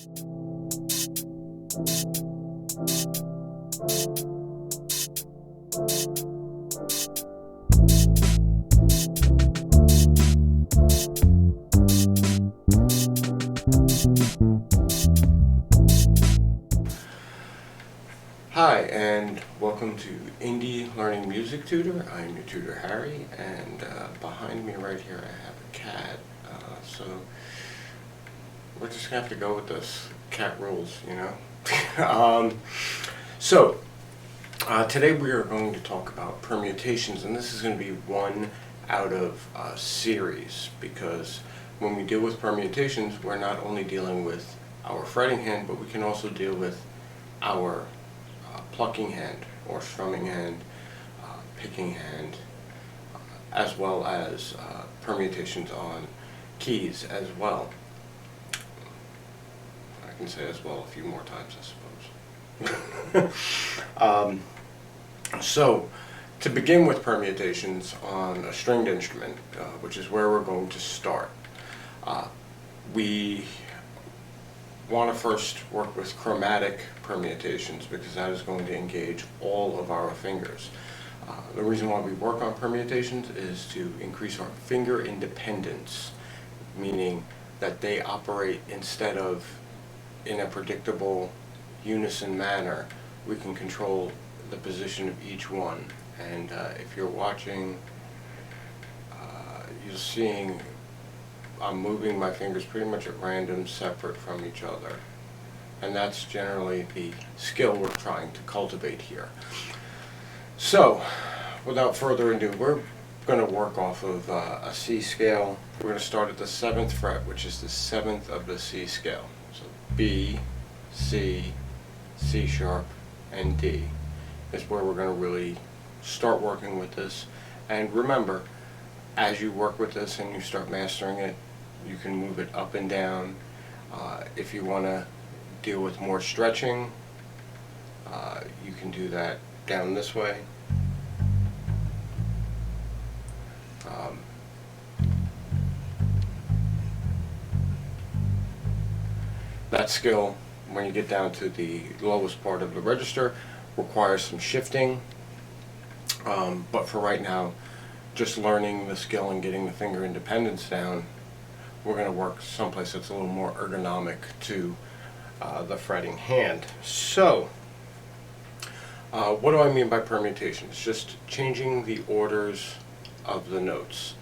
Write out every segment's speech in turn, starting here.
Hi, and welcome to Indie Learning Music Tutor. I'm your tutor Harry, and behind me right here I have a cat. So we're just gonna have to go with this. Cat rules, you know. Today we are going to talk about permutations, and this is going to be one out of a series, because when we deal with permutations, we're not only dealing with our fretting hand, but we can also deal with our plucking hand or strumming hand, picking hand, as well as permutations on keys as well. I can say as well a few more times, I suppose. So, to begin with permutations on a stringed instrument, which is where we're going to start, we want to first work with chromatic permutations, because that is going to engage all of our fingers. The reason why we work on permutations is to increase our finger independence, meaning that they operate instead of in a predictable unison manner. We can control the position of each one, and if you're watching, you're seeing I'm moving my fingers pretty much at random, separate from each other. And that's generally the skill we're trying to cultivate here. So, without further ado, we're going to work off of a C scale. We're going to start at the 7th fret, which is the 7th of the C scale. So B, C, C sharp, and D is where we're going to really start working with this. And remember, as you work with this and you start mastering it, you can move it up and down. If you want to deal with more stretching, you can do that down this way. That skill, when you get down to the lowest part of the register, requires some shifting. But for right now, just learning the skill and getting the finger independence down, we're going to work someplace that's a little more ergonomic to the fretting hand. So, what do I mean by permutations? Just changing the orders of the notes.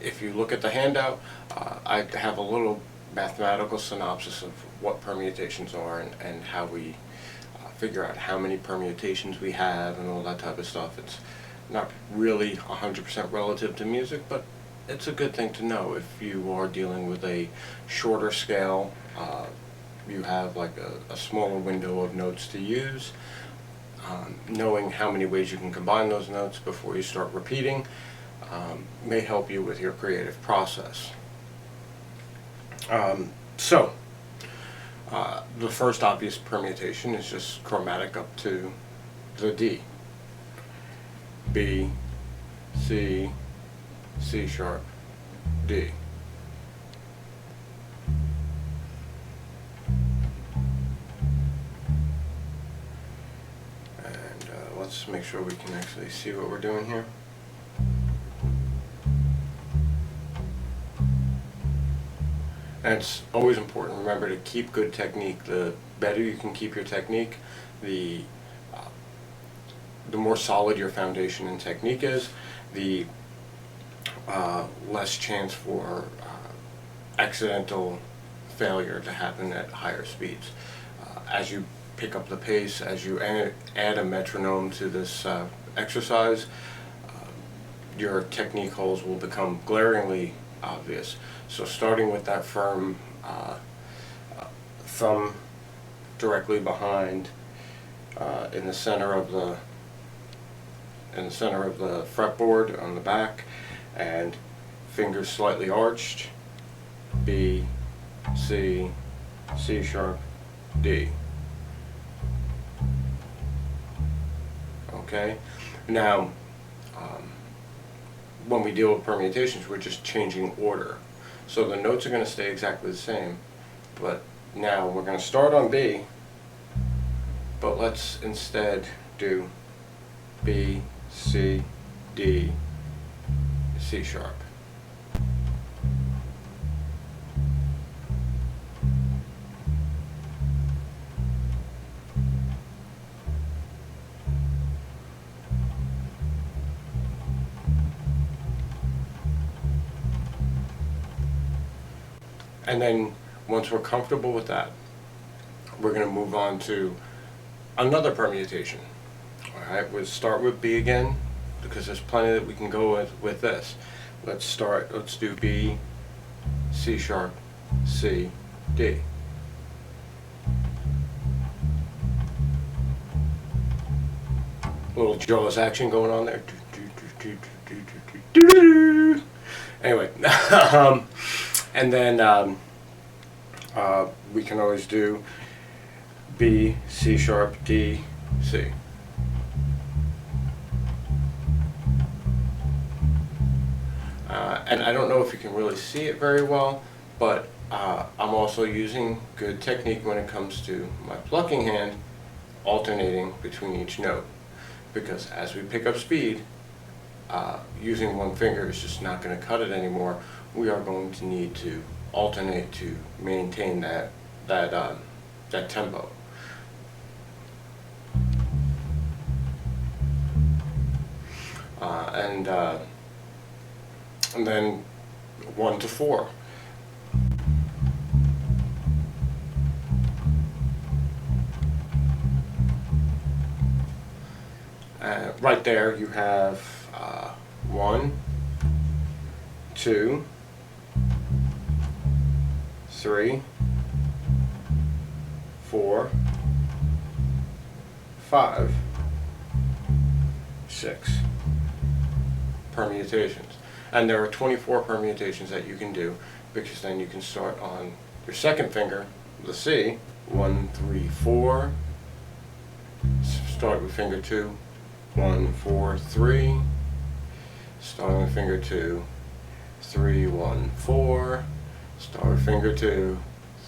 If you look at the handout, I have a little mathematical synopsis of what permutations are and how we figure out how many permutations we have and all that type of stuff. It's not really 100% relative to music, but it's a good thing to know if you are dealing with a shorter scale. You have like a smaller window of notes to use. Knowing how many ways you can combine those notes before you start repeating may help you with your creative process. The first obvious permutation is just chromatic up to the D. B, C, C sharp, D. And let's make sure we can actually see what we're doing here. And it's always important, remember, to keep good technique. The better you can keep your technique, the more solid your foundation and technique is, the less chance for accidental failure to happen at higher speeds. As you pick up the pace, as you add a metronome to this exercise, your technique holes will become glaringly obvious. So starting with that firm thumb directly behind in the center of the fretboard on the back, and fingers slightly arched, B, C, C sharp, D. Okay? Now, when we deal with permutations, we're just changing order. So the notes are going to stay exactly the same, but Now we're going to start on B, but let's instead do B, C, D, C sharp. And then once we're comfortable with that, we're going to move on to another permutation. Alright, we'll start with B again, because there's plenty that we can go with this. Let's do B, C sharp, C, D. A little Jaws action going on there. Anyway, and then we can always do B, C sharp, D, C. And I don't know if you can really see it very well, but I'm also using good technique when it comes to my plucking hand, alternating between each note. Because as we pick up speed, using one finger is just not going to cut it anymore. We are going to need to alternate to maintain that tempo. And then 1 to 4. Right there you have 1, 2, 3, 4, 5, 6 permutations. And there are 24 permutations that you can do, because then you can start on your second finger, the C, 1, 3, 4, start with finger 2, 1, 4, 3, start with finger 2, 3, 1, 4, start with finger 2,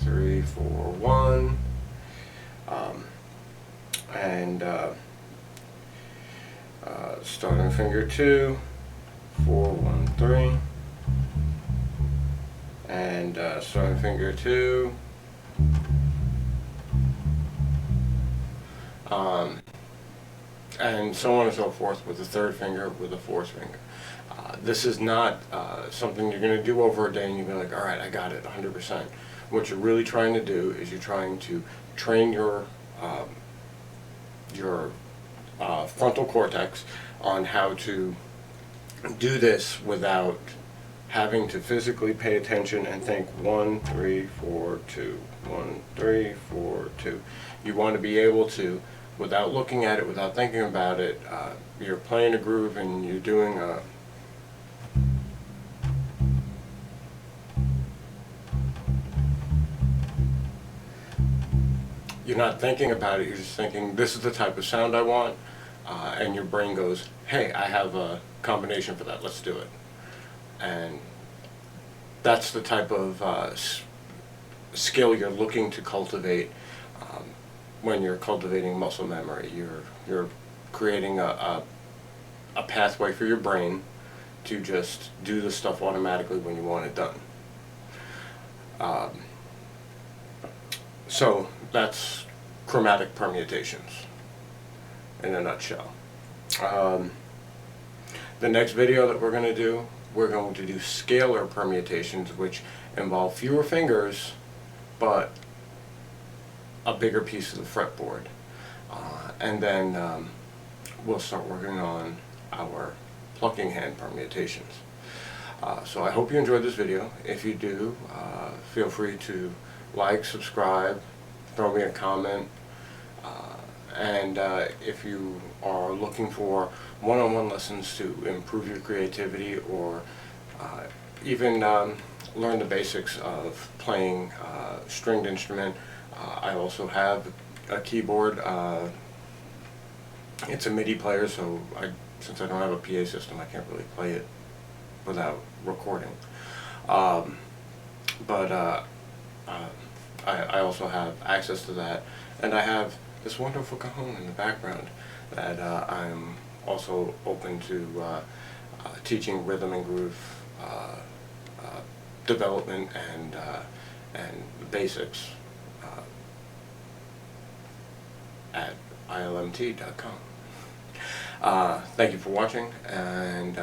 3, 4, 1, start on finger 2, 4, 1, 3, and start on finger 2, and so on and so forth with the third finger, with the fourth finger. This is not something you're going to do over a day and you'll be like, alright, I got it 100%. What you're really trying to do is you're trying to train your frontal cortex on how to do this without having to physically pay attention and think 1, 3, 4, 2, 1, 3, 4, 2. You want to be able to, without looking at it, without thinking about it, you're playing a groove and you're doing a you're not thinking about it, you're just thinking, this is the type of sound I want, and your brain goes, hey, I have a combination for that, let's do it. And that's the type of skill you're looking to cultivate when you're cultivating muscle memory. You're creating a pathway for your brain to just do the stuff automatically when you want it done. So that's chromatic permutations in a nutshell. The next video that we're going to do scalar permutations, which involve fewer fingers but a bigger piece of the fretboard. And then we'll start working on our plucking hand permutations. So I hope you enjoyed this video. If you do, feel free to like, subscribe, throw me a comment, and if you are looking for one-on-one lessons to improve your creativity, or even learn the basics of playing stringed instrument, I also have a keyboard. It's a MIDI player, so since I don't have a PA system, I can't really play it without recording. I also have access to that, and I have this wonderful cajon in the background that I'm also open to teaching rhythm and groove development and the basics at ILMT.com. Thank you for watching, and